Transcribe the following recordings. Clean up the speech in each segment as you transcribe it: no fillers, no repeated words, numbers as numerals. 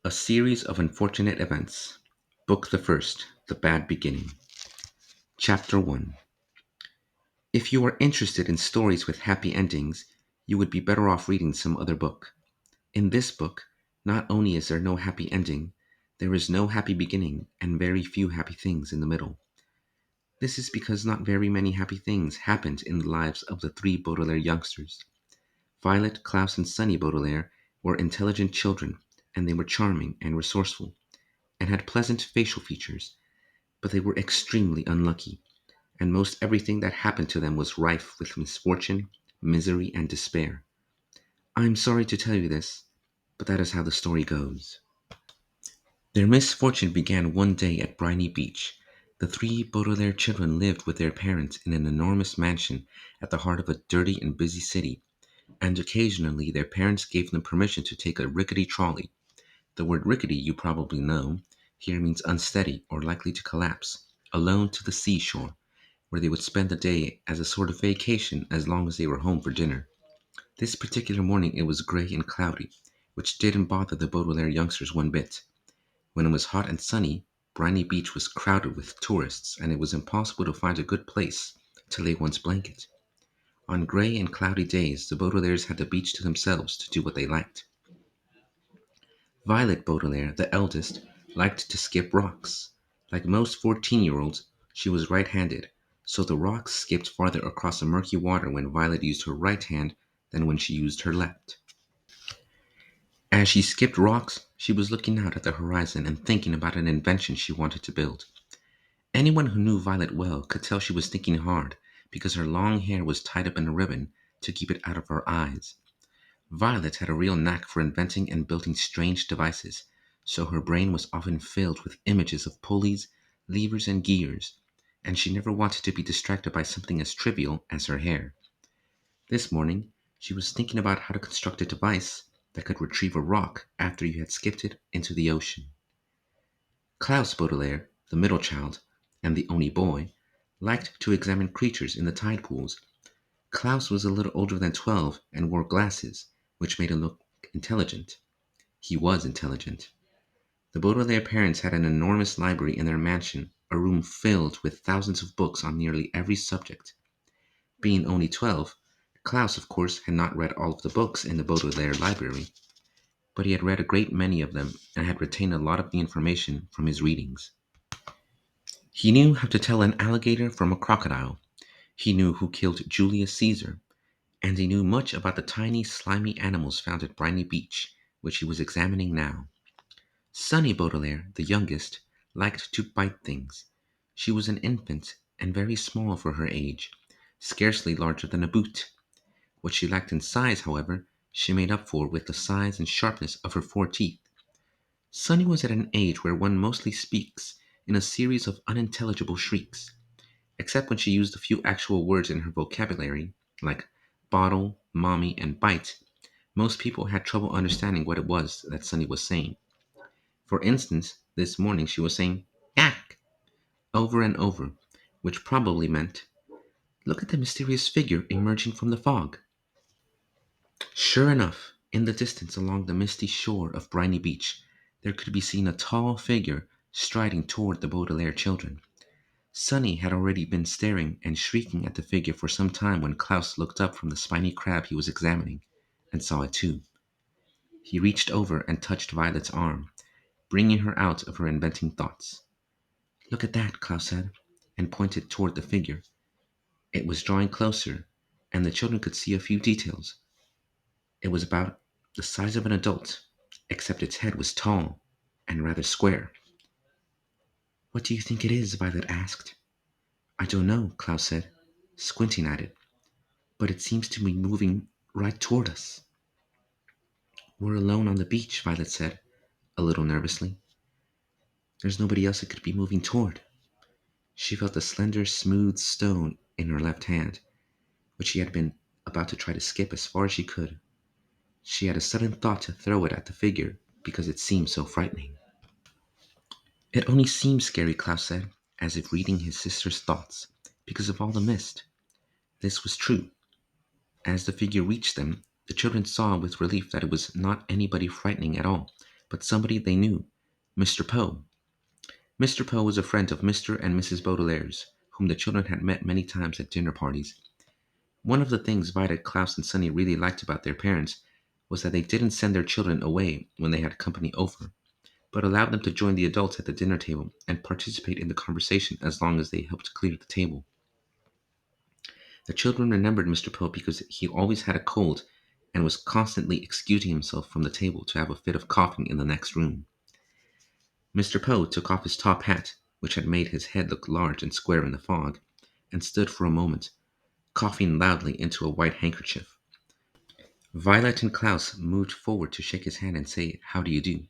A Series of Unfortunate Events. Book the First, The Bad Beginning. Chapter 1. If you are interested in stories with happy endings, you would be better off reading some other book. In this book, not only is there no happy ending, there is no happy beginning and very few happy things in the middle. This is because not very many happy things happened in the lives of the three Baudelaire youngsters. Violet, Klaus, and Sunny Baudelaire were intelligent children, and they were charming and resourceful, and had pleasant facial features, but they were extremely unlucky, and most everything that happened to them was rife with misfortune, misery, and despair. I am sorry to tell you this, but that is how the story goes. Their misfortune began one day at Briny Beach. The three Baudelaire children lived with their parents in an enormous mansion at the heart of a dirty and busy city, and occasionally their parents gave them permission to take a rickety trolley. The word rickety, you probably know, here means unsteady or likely to collapse, alone to the seashore, where they would spend the day as a sort of vacation as long as they were home for dinner. This particular morning it was gray and cloudy, which didn't bother the Baudelaire youngsters one bit. When it was hot and sunny, Briny Beach was crowded with tourists, and it was impossible to find a good place to lay one's blanket. On gray and cloudy days, the Baudelaires had the beach to themselves to do what they liked. Violet Baudelaire, the eldest, liked to skip rocks. Like most 14-year-olds, she was right-handed, so the rocks skipped farther across the murky water when Violet used her right hand than when she used her left. As she skipped rocks, she was looking out at the horizon and thinking about an invention she wanted to build. Anyone who knew Violet well could tell she was thinking hard because her long hair was tied up in a ribbon to keep it out of her eyes. Violet had a real knack for inventing and building strange devices, so her brain was often filled with images of pulleys, levers, and gears, and she never wanted to be distracted by something as trivial as her hair. This morning, she was thinking about how to construct a device that could retrieve a rock after you had skipped it into the ocean. Klaus Baudelaire, the middle child, and the only boy, liked to examine creatures in the tide pools. Klaus was a little older than 12 and wore glasses, which made him look intelligent. He was intelligent. The Baudelaire parents had an enormous library in their mansion, a room filled with thousands of books on nearly every subject. Being only 12, Klaus, of course, had not read all of the books in the Baudelaire library, but he had read a great many of them and had retained a lot of the information from his readings. He knew how to tell an alligator from a crocodile. He knew who killed Julius Caesar, and he knew much about the tiny, slimy animals found at Briny Beach, which he was examining now. Sunny Baudelaire, the youngest, liked to bite things. She was an infant and very small for her age, scarcely larger than a boot. What she lacked in size, however, she made up for with the size and sharpness of her 4 teeth. Sunny was at an age where one mostly speaks in a series of unintelligible shrieks, except when she used a few actual words in her vocabulary, like bottle, mommy, and bite. Most people had trouble understanding what it was that Sunny was saying. For instance, this morning she was saying "yak" over and over, which probably meant, "Look at the mysterious figure emerging from the fog." Sure enough, in the distance along the misty shore of Briny Beach, there could be seen a tall figure striding toward the Baudelaire children. Sunny had already been staring and shrieking at the figure for some time when Klaus looked up from the spiny crab he was examining, and saw it too. He reached over and touched Violet's arm, bringing her out of her inventing thoughts. "Look at that," Klaus said, and pointed toward the figure. It was drawing closer, and the children could see a few details. It was about the size of an adult, except its head was tall and rather square. "What do you think it is?" Violet asked. "I don't know," Klaus said, squinting at it, "but it seems to be moving right toward us." "We're alone on the beach," Violet said, a little nervously. "There's nobody else it could be moving toward." She felt a slender, smooth stone in her left hand, which she had been about to try to skip as far as she could. She had a sudden thought to throw it at the figure because it seemed so frightening. "It only seems scary," Klaus said, as if reading his sister's thoughts, "because of all the mist." This was true. As the figure reached them, the children saw with relief that it was not anybody frightening at all, but somebody they knew, Mr. Poe. Mr. Poe was a friend of Mr. and Mrs. Baudelaire's, whom the children had met many times at dinner parties. One of the things Violet, Klaus, and Sunny really liked about their parents was that they didn't send their children away when they had company over, but allowed them to join the adults at the dinner table and participate in the conversation as long as they helped clear the table. The children remembered Mr. Poe because he always had a cold and was constantly excusing himself from the table to have a fit of coughing in the next room. Mr. Poe took off his top hat, which had made his head look large and square in the fog, and stood for a moment, coughing loudly into a white handkerchief. Violet and Klaus moved forward to shake his hand and say, "How do you do?"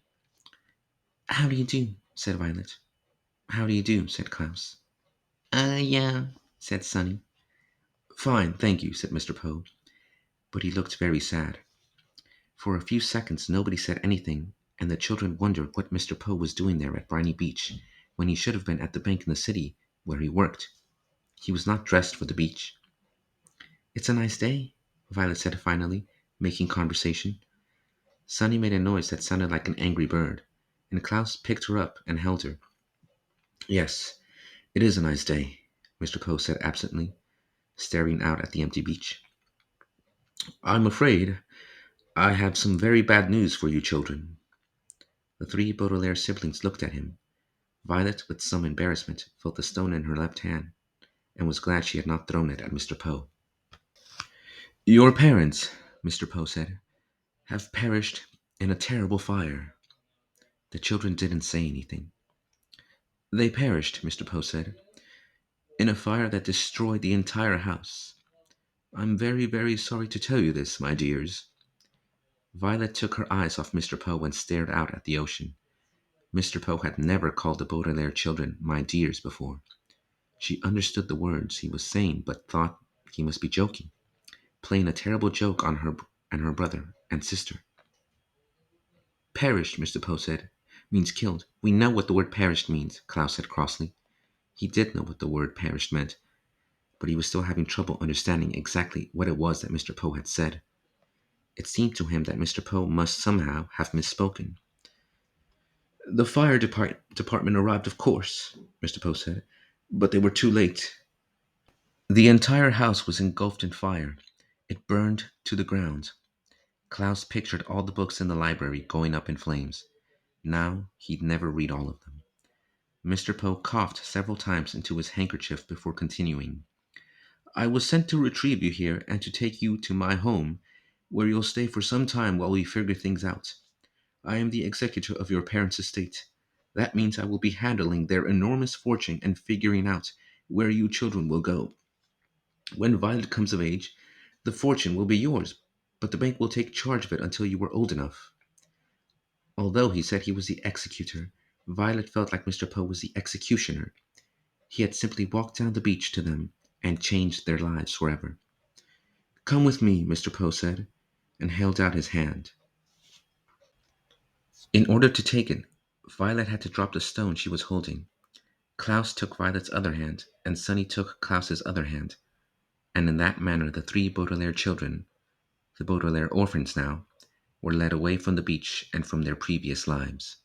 "How do you do?" said Violet. "How do you do?" said Klaus. Yeah, said Sunny. "Fine, thank you," said Mr. Poe, but he looked very sad. For a few seconds nobody said anything, and the children wondered what Mr. Poe was doing there at Briny Beach, when he should have been at the bank in the city, where he worked. He was not dressed for the beach. "It's a nice day," Violet said finally, making conversation. Sunny made a noise that sounded like an angry bird, and Klaus picked her up and held her. "Yes, it is a nice day," Mr. Poe said absently, staring out at the empty beach. "I'm afraid I have some very bad news for you children." The three Baudelaire siblings looked at him. Violet, with some embarrassment, felt the stone in her left hand, and was glad she had not thrown it at Mr. Poe. "Your parents," Mr. Poe said, "have perished in a terrible fire." The children didn't say anything. "They perished," Mr. Poe said, "in a fire that destroyed the entire house. I'm very, very sorry to tell you this, my dears." Violet took her eyes off Mr. Poe and stared out at the ocean. Mr. Poe had never called the Baudelaire children "my dears" before. She understood the words he was saying, but thought he must be joking, playing a terrible joke on her and her brother and sister. "Perished," Mr. Poe said, "means killed. We know what the word perished means," Klaus said crossly. He did know what the word perished meant, but he was still having trouble understanding exactly what it was that Mr. Poe had said. It seemed to him that Mr. Poe must somehow have misspoken. "The fire department arrived, of course," Mr. Poe said, "but they were too late. The entire house was engulfed in fire. It burned to the ground." Klaus pictured all the books in the library going up in flames. Now he'd never read all of them. Mr. Poe coughed several times into his handkerchief before continuing. "I was sent to retrieve you here and to take you to my home, where you'll stay for some time while we figure things out. I am the executor of your parents' estate. That means I will be handling their enormous fortune and figuring out where you children will go. When Violet comes of age, the fortune will be yours, but the bank will take charge of it until you are old enough." Although he said he was the executor, Violet felt like Mr. Poe was the executioner. He had simply walked down the beach to them and changed their lives forever. "Come with me," Mr. Poe said, and held out his hand. In order to take it, Violet had to drop the stone she was holding. Klaus took Violet's other hand, and Sunny took Klaus's other hand, and in that manner the three Baudelaire children, the Baudelaire orphans now, were led away from the beach and from their previous lives.